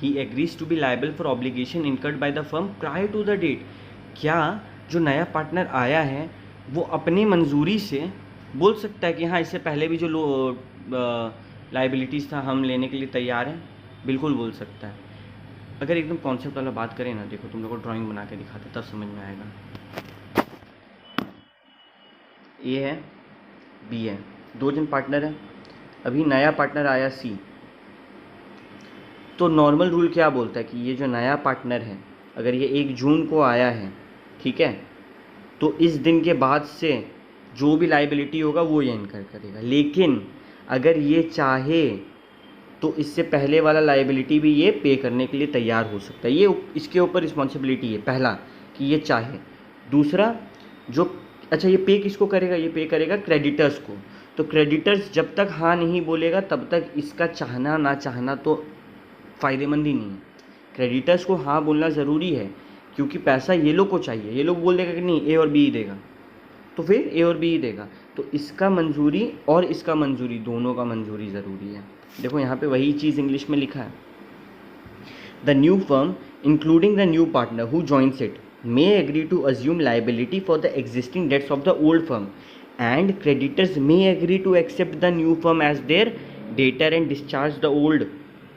Speaker 1: he agrees to be liable for obligation incurred by the firm prior to the date। क्या जो नया पार्टनर आया है वो अपनी मंजूरी से बोल सकता है कि हाँ इससे पहले भी जो लाइबिलिटीज़ था हम लेने के लिए तैयार हैं? बिल्कुल बोल सकता है। अगर एकदम कॉन्सेप्ट वाला बात करें ना, देखो तुम लोग को ड्राइंग बना के दिखाते तब समझ में आएगा। ए है, बी है, 2 जन पार्टनर है। अभी नया पार्टनर आया सी, तो नॉर्मल रूल क्या बोलता है कि ये जो नया पार्टनर है अगर ये 1 जून को आया है, ठीक है, तो इस दिन के बाद से जो भी लाइबिलिटी होगा वो ये इनकर करेगा। लेकिन अगर ये चाहे तो इससे पहले वाला लाइबिलिटी भी ये पे करने के लिए तैयार हो सकता है। ये इसके ऊपर रिस्पॉन्सिबिलिटी है, पहला कि ये चाहे। दूसरा जो अच्छा ये पे किसको करेगा, ये पे करेगा क्रेडिटर्स को। तो क्रेडिटर्स जब तक हाँ नहीं बोलेगा तब तक इसका चाहना ना चाहना तो फ़ायदेमंद ही नहीं है। क्रेडिटर्स को हाँ बोलना ज़रूरी है क्योंकि पैसा ये लोग को चाहिए। ये लोग बोल देगा कि नहीं ए और बी ही देगा, तो फिर ए और बी ही देगा। तो इसका मंजूरी और इसका मंजूरी, दोनों का मंजूरी ज़रूरी है। देखो यहाँ पे वही चीज़ इंग्लिश में लिखा है। The new firm including the new partner who joins it may agree to assume liability for the existing debts of the old firm, and creditors may agree to accept the new firm as their debtor and discharge the old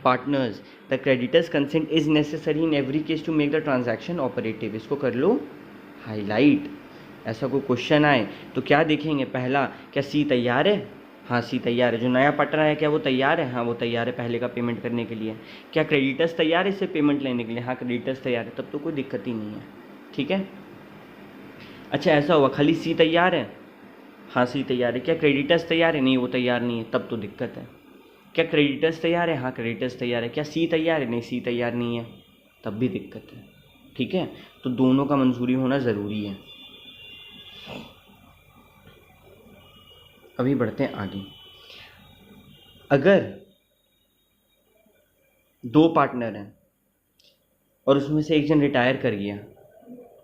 Speaker 1: partners. The creditor's consent is necessary in every case to make the transaction operative. इसको कर लो हाईलाइट। ऐसा कोई क्वेश्चन आए तो क्या देखेंगे, पहला क्या सी तैयार है, हाँ सी तैयार है। जो नया पार्टनर है क्या वो तैयार है, हाँ वो तैयार है पहले का पेमेंट करने के लिए। क्या क्रेडिटर्स तैयार है इससे पेमेंट लेने के लिए, हाँ क्रेडिटर्स तैयार है, तब तो कोई दिक्कत ही नहीं है। ठीक है। अच्छा ऐसा हुआ खाली सी तैयार है, हाँ सी तैयार है। क्या क्रेडिटर्स तैयार है, नहीं वो तैयार नहीं है, तब तो दिक्कत है। क्या क्रेडिटर्स तैयार है, हाँ क्रेडिटर्स तैयार है। क्या सी तैयार है, नहीं सी तैयार नहीं है, तब भी दिक्कत है। ठीक है, तो दोनों का मंजूरी होना ज़रूरी है। अभी बढ़ते हैं आगे। अगर दो पार्टनर हैं और उसमें से एक जन रिटायर कर गया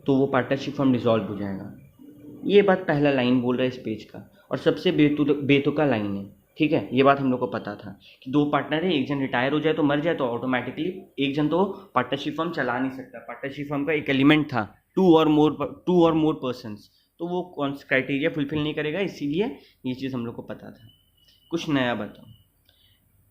Speaker 1: तो वो पार्टनरशिप फर्म डिसॉल्व हो जाएगा। ये बात पहला लाइन बोल रहा है इस पेज का, और सबसे बेतुका लाइन है। ठीक है, ये बात हम लोग को पता था कि दो पार्टनर है, एक जन रिटायर हो जाए तो मर जाए तो ऑटोमेटिकली एक जन तो पार्टनरशिप फर्म चला नहीं सकता। पार्टनरशिप फर्म का एक एलिमेंट था टू और मोर पर्सन्स, तो वो कौन सा क्राइटेरिया फुलफिल नहीं करेगा, इसीलिए ये चीज़ हम लोग को पता था। कुछ नया बताओ।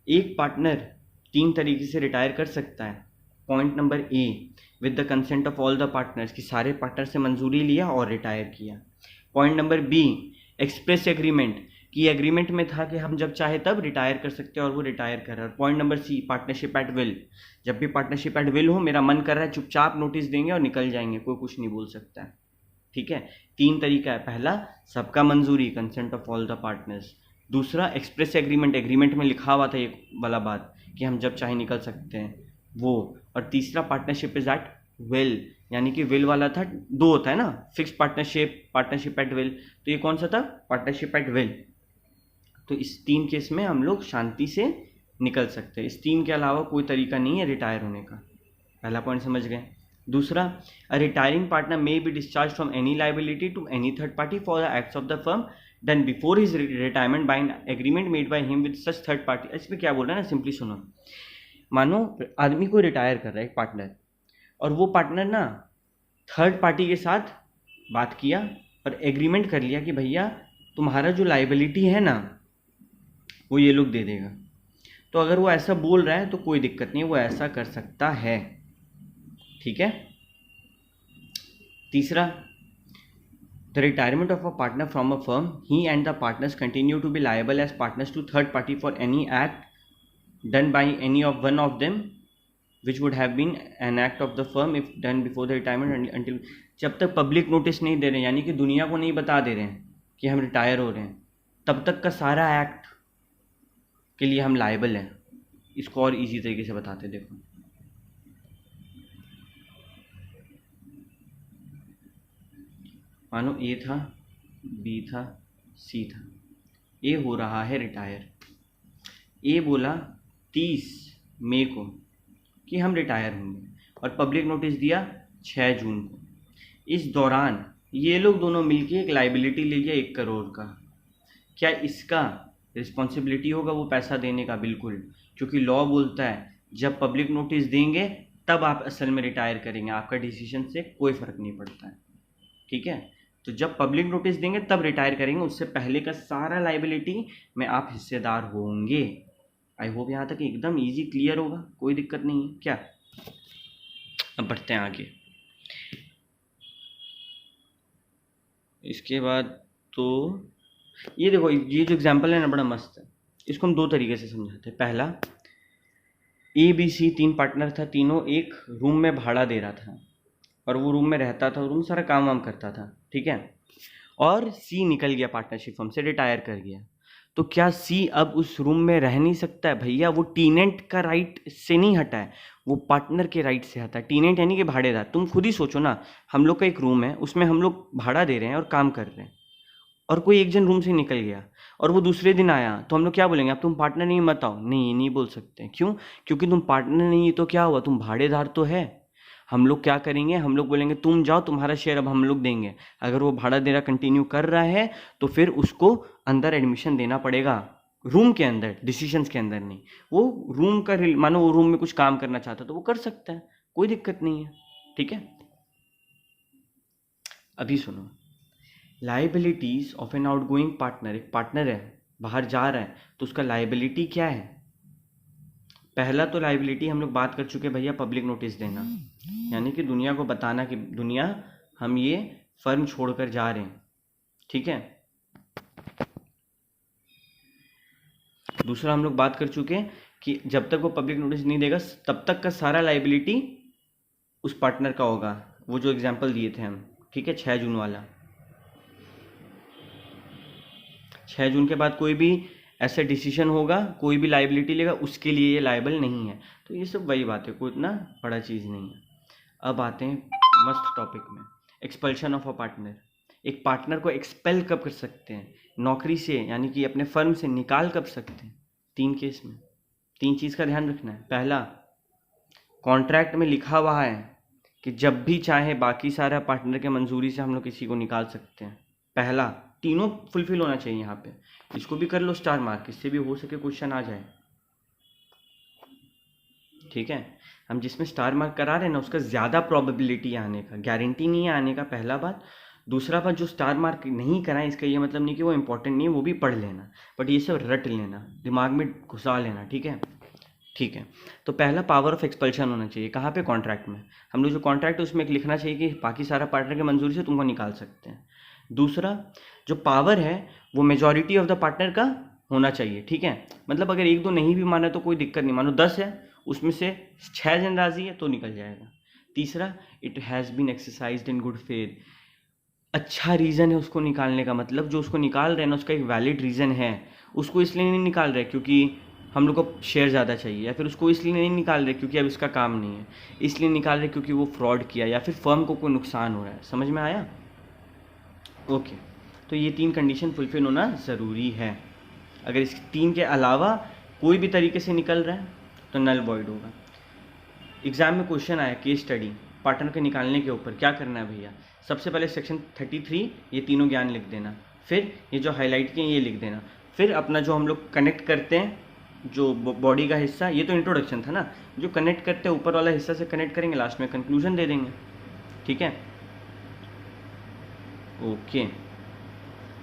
Speaker 1: एक पार्टनर 3 तरीके से रिटायर कर सकता है। Point number A, with the consent of all the partners, कि सारे पार्टनर से मंजूरी लिया और रिटायर किया। Point number B, express agreement, कि एग्रीमेंट में था कि हम जब चाहे तब रिटायर कर सकते हैं और वो रिटायर कर रहा है। Point number C, partnership at will, जब भी पार्टनरशिप एट विल हो, मेरा मन कर रहा है चुपचाप नोटिस देंगे और निकल जाएंगे, कोई कुछ नहीं बोल सकता है। ठीक है, 3 तरीका है। पहला सबका मंजूरी, consent of all the partners. दूसरा एक्सप्रेस एग्रीमेंट, एग्रीमेंट में लिखा हुआ था ये वाला बात कि हम जब चाहे निकल सकते हैं वो। और तीसरा पार्टनरशिप इज एट विल, यानी कि विल वाला था, 2 होता है ना, fix partnership, partnership at will, तो ये कौन सा था, पार्टनरशिप एट विल। तो इस 3 केस में हम लोग शांति से निकल सकते हैं। इस 3 के अलावा कोई तरीका नहीं है रिटायर होने का। पहला पॉइंट समझ गए। दूसरा, a retiring partner may be discharged from any liability to any third party for the acts of the firm done before his retirement by an agreement made by him with such third party. इसमें क्या बोल रहा है ना, सिंपली सुनो। मानो आदमी को रिटायर कर रहा है एक पार्टनर, और वो पार्टनर ना थर्ड पार्टी के साथ बात किया और एग्रीमेंट कर लिया कि भैया तुम्हारा जो लाइबिलिटी है ना वो ये लोग दे देगा। तो अगर वो ऐसा बोल रहा है तो कोई दिक्कत नहीं, वो ऐसा कर सकता है। ठीक है। तीसरा, the retirement of a partner from a firm, he and the partners continue to be liable as partners to third party for any act done by any of one of them which would have been an act of the firm if done before the retirement until, जब तक पब्लिक नोटिस नहीं दे रहे हैं, यानी कि दुनिया को नहीं बता दे रहे हैं कि हम रिटायर हो रहे हैं, तब तक का सारा एक्ट के लिए हम लायबल हैं। इसको और इजी तरीके से बताते, देखो मानो ए था, बी था, सी था। ए हो रहा है रिटायर। ए बोला 30 मई को कि हम रिटायर होंगे और पब्लिक नोटिस दिया 6 जून को। इस दौरान ये लोग दोनों मिलके एक लाइबिलिटी ले लिया 1 करोड़ का। क्या इसका रिस्पॉन्सिबिलिटी होगा वो पैसा देने का? बिल्कुल, क्योंकि लॉ बोलता है जब पब्लिक नोटिस देंगे तब आप असल में रिटायर करेंगे, आपका डिसीजन से कोई फ़र्क नहीं पड़ता है। ठीक है, तो जब पब्लिक नोटिस देंगे तब रिटायर करेंगे, उससे पहले का सारा लाइबिलिटी में आप हिस्सेदार होंगे। आई होप यहाँ तक एकदम इजी क्लियर होगा, कोई दिक्कत नहीं है क्या। अब बढ़ते हैं आगे। इसके बाद तो ये देखो, ये जो एग्जांपल है ना बड़ा मस्त है। इसको हम 2 तरीके से समझाते हैं। पहला, ए बी सी 3 पार्टनर था, तीनों एक रूम में भाड़ा दे रहा था और वो रूम में रहता था, रूम सारा काम वाम करता था, ठीक है। और सी निकल गया पार्टनरशिप फर्म से, रिटायर कर गया, तो क्या सी अब उस रूम में रह नहीं सकता है? भैया वो टीनेंट का राइट से नहीं हटा है, वो पार्टनर के राइट से हटा है। टीनेंट यानी कि भाड़ेदार। तुम खुद ही सोचो ना, हम लोग का एक रूम है, उसमें हम लोग भाड़ा दे रहे हैं और काम कर रहे हैं, और कोई एक जन रूम से निकल गया और वो दूसरे दिन आया, तो हम लोग क्या बोलेंगे? अब तुम पार्टनर नहीं, मत आओ? नहीं, ये नहीं बोल सकते। क्यों? क्योंकि तुम पार्टनर नहीं तो क्या हुआ, तुम भाड़ेदार तो है। हम लोग क्या करेंगे? हम लोग बोलेंगे तुम जाओ, तुम्हारा शेयर अब हम लोग देंगे। अगर वो भाड़ा देना कंटिन्यू कर रहा है तो फिर उसको अंदर एडमिशन देना पड़ेगा, रूम के अंदर, डिसीजंस के अंदर नहीं। वो रूम का मानो वो रूम में कुछ काम करना चाहता तो वो कर सकता है, कोई दिक्कत नहीं है, ठीक है। अभी सुनो, liabilities of an outgoing partner. एक पार्टनर है, बाहर जा रहा है, तो उसका लाइबिलिटी क्या है? पहला तो लाइबिलिटी हम लोग बात कर चुके भैया, पब्लिक नोटिस देना, यानी कि दुनिया को बताना कि दुनिया, हम ये फर्म छोड़कर जा रहे हैं, ठीक है। दूसरा हम लोग बात कर चुके कि जब तक वो पब्लिक नोटिस नहीं देगा तब तक का सारा लाइबिलिटी उस पार्टनर का होगा। वो जो एग्जाम्पल दिए थे हम, ठीक है, 6 जून वाला। 6 जून के बाद कोई भी ऐसा डिसीजन होगा, कोई भी लाइबिलिटी लेगा, उसके लिए ये लाइबल नहीं है। तो ये सब वही बात है, कोई इतना बड़ा चीज़ नहीं है। अब आते हैं मस्त टॉपिक में, एक्सपल्शन ऑफ अ पार्टनर। एक पार्टनर को एक्सपेल कब कर सकते हैं? नौकरी से, यानी कि अपने फर्म से निकाल कब सकते हैं? 3 केस में। 3 चीज़ का ध्यान रखना है। पहला, कॉन्ट्रैक्ट में लिखा हुआ है कि जब भी चाहे बाकी सारा पार्टनर के मंजूरी से हम लोग किसी को निकाल सकते हैं। पहला, तीनों फुलफिल होना चाहिए यहाँ पे। इसको भी कर लो स्टार मार्क, इससे भी हो सके क्वेश्चन आ जाए, ठीक है। हम जिसमें स्टार मार्क करा रहे हैं ना, उसका ज़्यादा प्रोबेबिलिटी आने का, गारंटी नहीं है आने का, पहला बात। दूसरा बात, जो स्टार मार्क नहीं कराए इसका ये मतलब नहीं कि वो इंपॉर्टेंट नहीं है, वो भी पढ़ लेना, बट ये सब रट लेना, दिमाग में घुसा लेना, ठीक है, ठीक है। तो पहला, पावर ऑफ एक्सपल्शन होना चाहिए। कहाँ पे? कॉन्ट्रैक्ट में। हम लोग जो कॉन्ट्रैक्ट है उसमें एक लिखना चाहिए कि बाकी सारा पार्टनर के मंजूरी से तुमको निकाल सकते हैं। दूसरा, जो पावर है वो मेजॉरिटी ऑफ द पार्टनर का होना चाहिए, ठीक है। मतलब अगर 1-2 नहीं भी माना तो कोई दिक्कत नहीं, मानो 10 है, उसमें से 6 जन राजी है तो निकल जाएगा। तीसरा, it has been exercised in good faith. अच्छा रीज़न है उसको निकालने का, मतलब जो उसको निकाल रहे हैं ना उसका एक वैलिड रीज़न है। उसको इसलिए नहीं निकाल रहे क्योंकि हम लोग को शेयर ज़्यादा चाहिए, या फिर उसको इसलिए नहीं निकाल रहे क्योंकि अब इसका काम नहीं है, इसलिए निकाल रहे क्योंकि वो फ्रॉड किया या फिर फर्म को कोई नुकसान हो रहा है। समझ में आया? ओके, तो ये 3 कंडीशन फुलफिल होना ज़रूरी है। अगर इस 3 के अलावा कोई भी तरीके से निकल रहा है तो नल वॉइड होगा। एग्ज़ाम में क्वेश्चन आया, केस स्टडी पार्टनर के निकालने के ऊपर, क्या करना है भैया? सबसे पहले सेक्शन 33 ये तीनों ज्ञान लिख देना, फिर ये जो हाईलाइट किए ये लिख देना, फिर अपना जो हम लोग कनेक्ट करते हैं जो बॉडी का हिस्सा, ये तो इंट्रोडक्शन था ना, जो कनेक्ट करते हैं ऊपर वाला हिस्सा से कनेक्ट करेंगे, लास्ट में कंक्लूजन दे देंगे, ठीक है। ओके,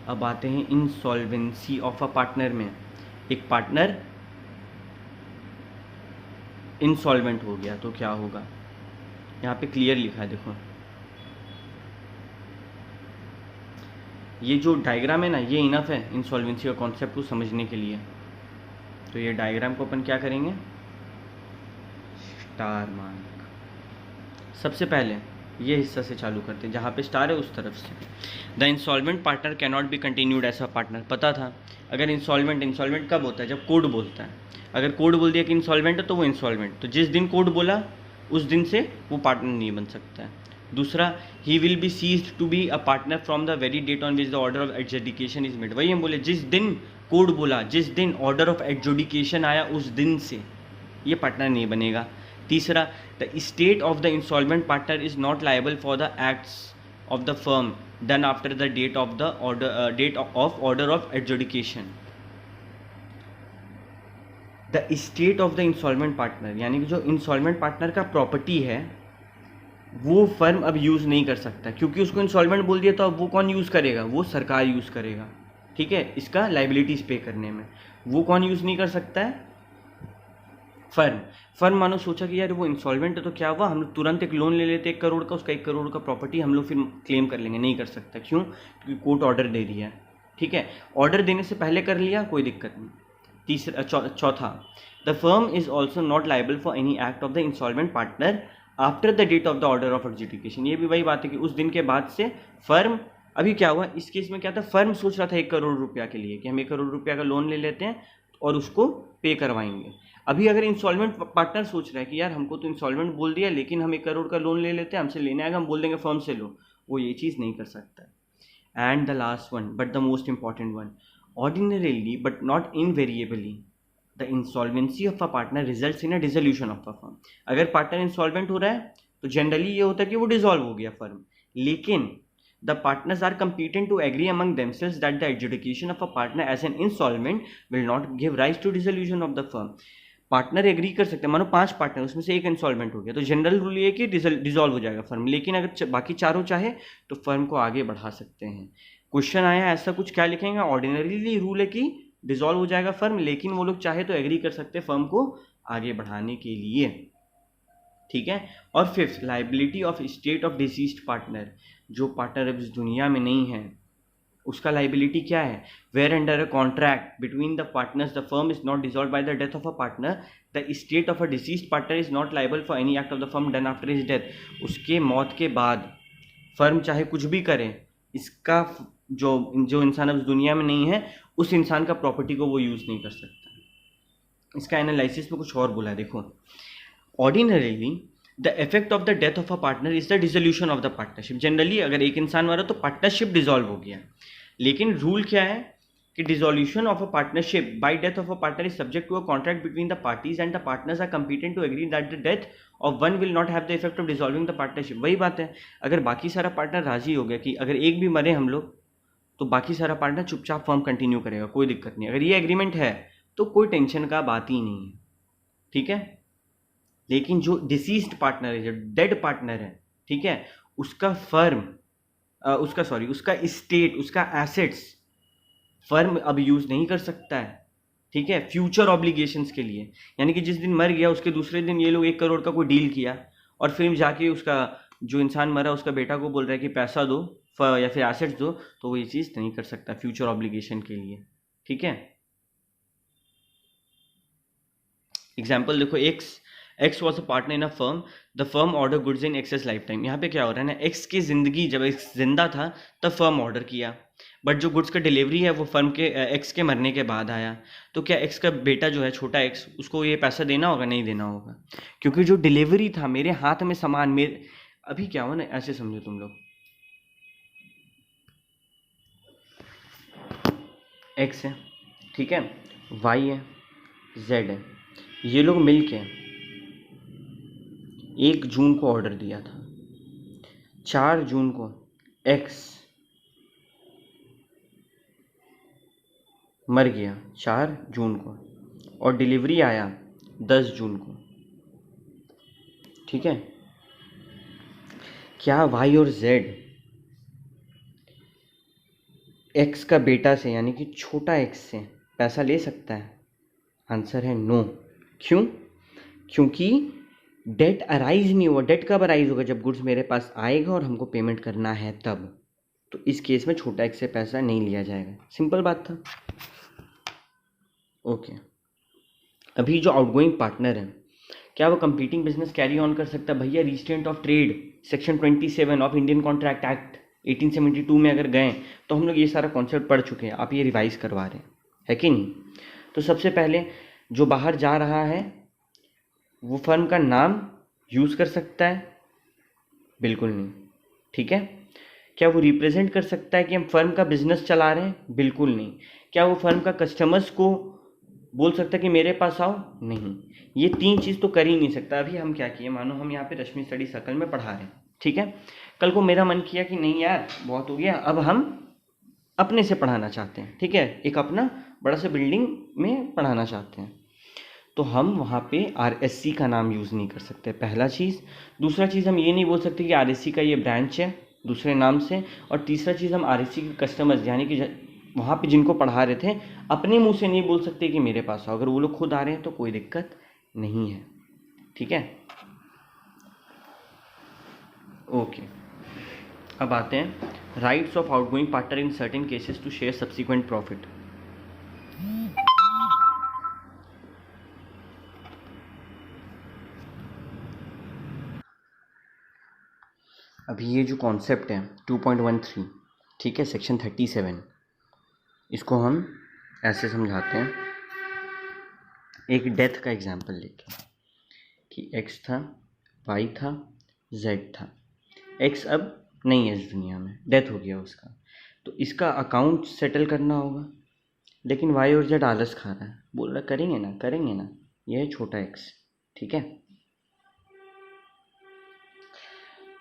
Speaker 1: अब आते हैं इंसॉल्वेंसी ऑफ अ पार्टनर में। एक पार्टनर इंसॉल्वेंट हो गया तो क्या होगा? यहाँ पे क्लियर लिखा है, देखो ये जो डायग्राम है ना, ये इनफ है इंसॉल्वेंसी का कॉन्सेप्ट को समझने के लिए। तो ये डायग्राम को अपन क्या करेंगे? Star mark. सबसे पहले ये हिस्सा से चालू करते हैं, जहाँ पे स्टार है उस तरफ से। The insolvent partner can not be continued as a partner. पता था, अगर इंसॉल्वेंट कब होता है? जब कोड बोलता है। अगर कोड बोल दिया कि इंसॉल्वेंट है तो वो इंसॉल्वेंट, तो जिस दिन कोड बोला उस दिन से वो पार्टनर नहीं बन सकता है। दूसरा, he will be ceased to be a partner from the very date on which the order of adjudication is made. वही हम बोले, जिस दिन कोड बोला, जिस दिन ऑर्डर ऑफ एडजुडिकेशन आया उस दिन से ये पार्टनर नहीं बनेगा। तीसरा, the state of the insolvent partner is not liable for the acts of the firm done after the date of the order of adjudication. The state of the insolvent partner यानी कि जो इंसॉल्वेंट पार्टनर का प्रॉपर्टी है वो फर्म अब यूज़ नहीं कर सकता, क्योंकि उसको इंसॉल्वेंट बोल दिया तो अब वो कौन यूज़ करेगा? वो सरकार यूज़ करेगा, ठीक है, इसका लाइबिलिटीज पे करने में। वो कौन यूज़ नहीं कर सकता है? फर्म मानो सोचा कि यार वो इंसॉल्वेंट है तो क्या हुआ, हम लोग तुरंत एक लोन ले लेते 1 करोड़ का, उसका 1 करोड़ का प्रॉपर्टी हम लोग फिर क्लेम कर लेंगे। नहीं कर सकता, क्यों? क्योंकि कोर्ट ऑर्डर दे दिया, ठीक है। ऑर्डर देने से पहले कर लिया, कोई दिक्कत नहीं। चौथा, the firm is also not liable for any act of the insolvent partner after the date of the order of adjudication. ये भी वही बात है कि उस दिन के बाद से फर्म, अभी क्या हुआ इस केस में क्या था, फर्म सोच रहा था 1 करोड़ रुपया के लिए कि हम 1 करोड़ रुपया का लोन ले लेते हैं और उसको पे करवाएंगे। अभी अगर इंस्टॉलमेंट पार्टनर सोच रहा है कि यार हमको तो इंस्टॉलमेंट बोल दिया लेकिन हम 1 करोड़ का लोन ले लेते हैं, हमसे लेने आएगा, हम बोल देंगे फर्म से लो, वो ये चीज़ नहीं कर सकता है। And the last one but the most important one, ordinarily but not invariably the insolvency of a partner results in a dissolution of a firm. अगर पार्टनर इंसॉल्वेंट हो रहा है तो जनरली ये होता है कि वो डिसॉल्व हो गया फर्म, लेकिन the partners are competent to agree among themselves that the adjudication of a partner as an insolvent will not give rise to dissolution of the firm। Partner agree कर सकते हैं, मानो 5 पार्टनर उसमें से एक इंसॉल्वेंट हो गया तो जनरल रूल ये कि डिसॉल्व हो जाएगा फर्म, लेकिन अगर बाकी चारों चाहे तो फर्म को आगे बढ़ा सकते हैं। क्वेश्चन आया ऐसा कुछ, क्या लिखेंगे, ऑर्डिनरीली रूल है कि डिसॉल्व हो जाएगा फर्म, लेकिन वो लोग चाहे तो एग्री कर सकते हैं फर्म को आगे बढ़ाने के लिए, ठीक है। और fifth, liability of state of deceased partner, जो पार्टनर अब इस दुनिया में नहीं है उसका लाइबिलिटी क्या है, where under a contract between the partners the firm is not dissolved by the death of a partner, the state of a deceased partner is not liable for any act of the firm done after his death. उसके मौत के बाद फर्म चाहे कुछ भी करे, इसका जो जो इंसान अब इस दुनिया में नहीं है उस इंसान का प्रॉपर्टी को वो यूज़ नहीं कर सकता। इसका एनालिसिस में कुछ और बोला है, देखो, ordinarily the effect of the death of a partner is the dissolution of the partnership. Generally अगर एक इंसान मरा तो पार्टनरशिप डिसॉल्व हो गया, लेकिन रूल क्या है कि dissolution of a partnership by death of a partner is subject to a contract between the parties and the partners are competent to agree that the death of one will not have the effect of dissolving the partnership. वही बात है, अगर बाकी सारा पार्टनर राजी हो गया कि अगर एक भी मरे हम लोग तो बाकी सारा पार्टनर चुपचाप फर्म कंटिन्यू करेगा, कोई दिक्कत नहीं। अगर ये एग्रीमेंट है तो कोई टेंशन का बात ही नहीं है, ठीक है। लेकिन जो डिसीज्ड पार्टनर है, जो डेड पार्टनर है, ठीक है, उसका फर्म उसका स्टेट, उसका एसेट्स फर्म अब यूज नहीं कर सकता है, ठीक है, फ्यूचर ऑब्लिगेशंस के लिए। यानी कि जिस दिन मर गया उसके दूसरे दिन ये लोग 1 करोड़ का कोई डील किया और फिर जाके उसका जो इंसान मरा उसका बेटा को बोल रहा है कि पैसा दो या फिर एसेट्स दो, तो वो ये चीज़ नहीं कर सकता फ्यूचर ऑब्लिगेशन के लिए, ठीक है। एग्जाम्पल देखो, x was a partner in a firm, the firm order goods in excess life time. यहाँ पे क्या हो रहा है ना, एक्स की जिंदगी जब एक्स जिंदा था तब फर्म ऑर्डर किया, बट जो गुड्स का डिलीवरी है वो फर्म के एक्स के मरने के बाद आया, तो क्या एक्स का बेटा जो है छोटा एक्स, उसको ये पैसा देना होगा, नहीं देना होगा, क्योंकि जो डिलीवरी था मेरे हाथ में सामान मेरे, अभी क्या हुआ ना, ऐसे समझो तुम लोग, एक्स है, ठीक है, वाई है, जेड है, ये लोग मिल के 1 जून को ऑर्डर दिया था, 4 जून को एक्स मर गया 4 जून को, और डिलीवरी आया 10 जून को, ठीक है। क्या वाई और जेड एक्स का बेटा से यानी कि छोटा एक्स से पैसा ले सकता है? आंसर है नो। क्यों? क्योंकि डेट अराइज नहीं हुआ। डेट कब अराइज होगा? जब गुड्स मेरे पास आएगा और हमको पेमेंट करना है तब। तो इस केस में छोटा एक्स से पैसा नहीं लिया जाएगा। सिंपल बात था। ओके, अभी जो आउटगोइंग पार्टनर है, क्या वो कंपीटिंग बिजनेस कैरी ऑन कर सकता है? भैया restraint of trade section 27 of Indian contract act 1872 में अगर गए तो हम लोग ये सारा कॉन्सेप्ट पढ़ चुके हैं, आप ये रिवाइज करवा रहे हैं, है कि नहीं? तो सबसे पहले जो बाहर जा रहा है वो फर्म का नाम यूज़ कर सकता है? बिल्कुल नहीं, ठीक है। क्या वो रिप्रेजेंट कर सकता है कि हम फर्म का बिजनेस चला रहे हैं? बिल्कुल नहीं। क्या वो फर्म का कस्टमर्स को बोल सकता है कि मेरे पास आओ? नहीं, ये 3 चीज़ तो कर ही नहीं सकता। अभी हम क्या किए, मानो हम यहाँ पे रश्मि स्टडी सर्कल में पढ़ा रहे हैं, ठीक है। कल को मेरा मन किया कि नहीं यार बहुत हो गया, अब हम अपने से पढ़ाना चाहते हैं, ठीक है, एक अपना बड़ा सा बिल्डिंग में पढ़ाना चाहते हैं, तो हम वहाँ पे RSC का नाम यूज़ नहीं कर सकते, पहला चीज़। दूसरा चीज़, हम ये नहीं बोल सकते कि RSC का ये ब्रांच है दूसरे नाम से। और तीसरा चीज़, हम RSC के कस्टमर्स यानी कि वहाँ पे जिनको पढ़ा रहे थे अपने मुंह से नहीं बोल सकते कि मेरे पास आओ। अगर वो लोग खुद आ रहे हैं तो कोई दिक्कत नहीं है, ठीक है। ओके, अब आते हैं rights of outgoing partner in certain cases to share subsequent profit. अभी ये जो कॉन्सेप्ट है 2.13, ठीक है, सेक्शन 37, इसको हम ऐसे समझाते हैं एक डेथ का एग्जांपल लेके कि x था, y था, z था। x अब नहीं है इस दुनिया में, डेथ हो गया उसका, तो इसका अकाउंट सेटल करना होगा, लेकिन y और z आलस खा रहा है, बोल रहा करेंगे ना, यह है छोटा x, ठीक है।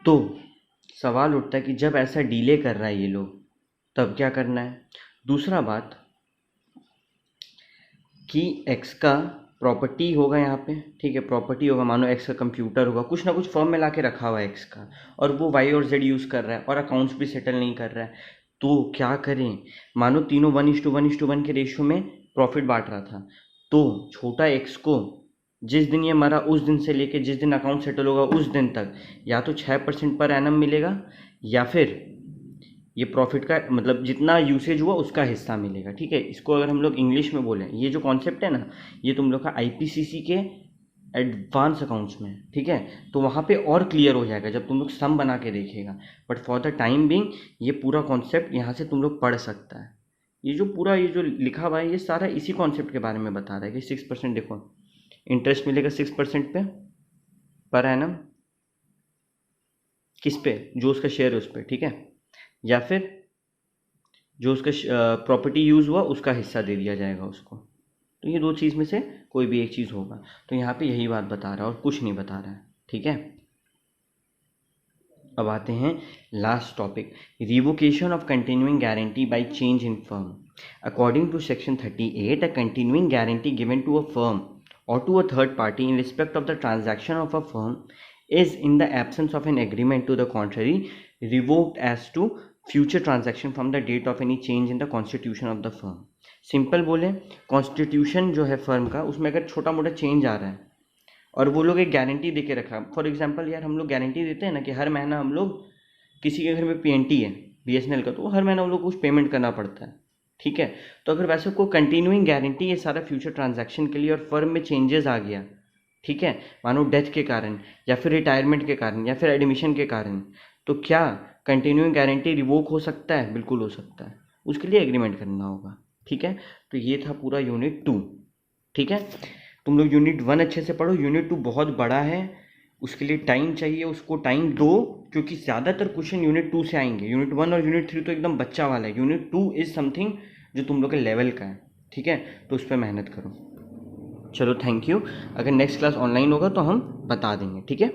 Speaker 1: तो सवाल उठता है कि जब ऐसा डिले कर रहा है ये लोग, तब क्या करना है। दूसरा बात कि x का प्रॉपर्टी होगा यहाँ पे, ठीक है, प्रॉपर्टी होगा, मानो x का कंप्यूटर होगा, कुछ ना कुछ फॉर्म में ला के रखा हुआ है x का, और वो y और z यूज़ कर रहा है और अकाउंट्स भी सेटल नहीं कर रहा है, तो क्या करें। मानो तीनों 1:1:1 के रेशियो में प्रॉफिट बांट रहा था, तो छोटा x को जिस दिन ये मरा उस दिन से लेके जिस दिन अकाउंट सेटल होगा उस दिन तक या तो 6% पर एनम मिलेगा, या फिर ये प्रॉफिट का मतलब जितना यूसेज हुआ उसका हिस्सा मिलेगा, ठीक है। इसको अगर हम लोग इंग्लिश में बोलें, ये जो कॉन्सेप्ट है ना, ये तुम लोग का आईपीसीसी के एडवांस अकाउंट्स में, ठीक है, तो वहाँ पे और क्लियर हो जाएगा जब तुम लोग सम बना के देखेगा। But for the time being ये पूरा कॉन्सेप्ट यहाँ से तुम लोग पढ़ सकता है। ये जो पूरा ये जो लिखा हुआ है ये सारा इसी कॉन्सेप्ट के बारे में बता रहा है कि 6% देखो इंटरेस्ट मिलेगा 6% पे पर एनम, किस पे, जो उसका शेयर है उस पर, ठीक है, या फिर जो उसका प्रॉपर्टी यूज़ हुआ उसका हिस्सा दे दिया जाएगा उसको। तो ये दो चीज़ में से कोई भी एक चीज़ होगा, तो यहाँ पे यही बात बता रहा है और कुछ नहीं बता रहा है, ठीक है। अब आते हैं last topic, revocation of continuing guarantee by change in firm. According to section 38, a continuing guarantee given to a firm or to a third party in respect of the transaction of a firm is, in the absence of an agreement to the contrary, revoked as to future transaction from the date of any change in the constitution of the firm। Simple बोले, कॉन्स्टिट्यूशन जो है फर्म का, उसमें अगर छोटा मोटा चेंज आ रहा है और वो लोग एक गारंटी दे के रखा, फॉर एग्जांपल यार हम लोग गारंटी देते हैं ना कि हर महीना हम लोग, किसी के घर में पीएनटी है बीएसएनएल का, तो हर महीना हम लोग को कुछ पेमेंट करना पड़ता है, ठीक है। तो अगर वैसे को कंटिन्यूइंग गारंटी ये सारा फ्यूचर ट्रांजैक्शन के लिए और फर्म में चेंजेस आ गया, ठीक है, मानो डेथ के कारण या फिर रिटायरमेंट के कारण या फिर एडमिशन के कारण, तो क्या कंटिन्यूइंग गारंटी रिवोक हो सकता है? बिल्कुल हो सकता है, उसके लिए एग्रीमेंट करना होगा, ठीक है। तो ये था पूरा यूनिट 2, ठीक है। तुम लोग यूनिट 1 अच्छे से पढ़ो, यूनिट 2 बहुत बड़ा है, उसके लिए टाइम चाहिए, उसको टाइम दो, क्योंकि ज़्यादातर क्वेश्चन यूनिट 2 से आएंगे। यूनिट 1 और यूनिट 3 तो एकदम बच्चा वाला है, यूनिट 2 इज़ समथिंग जो तुम लोग के लेवल का है, ठीक है, तो उस पर मेहनत करो। चलो थैंक यू, अगर नेक्स्ट क्लास ऑनलाइन होगा तो हम बता देंगे, ठीक है।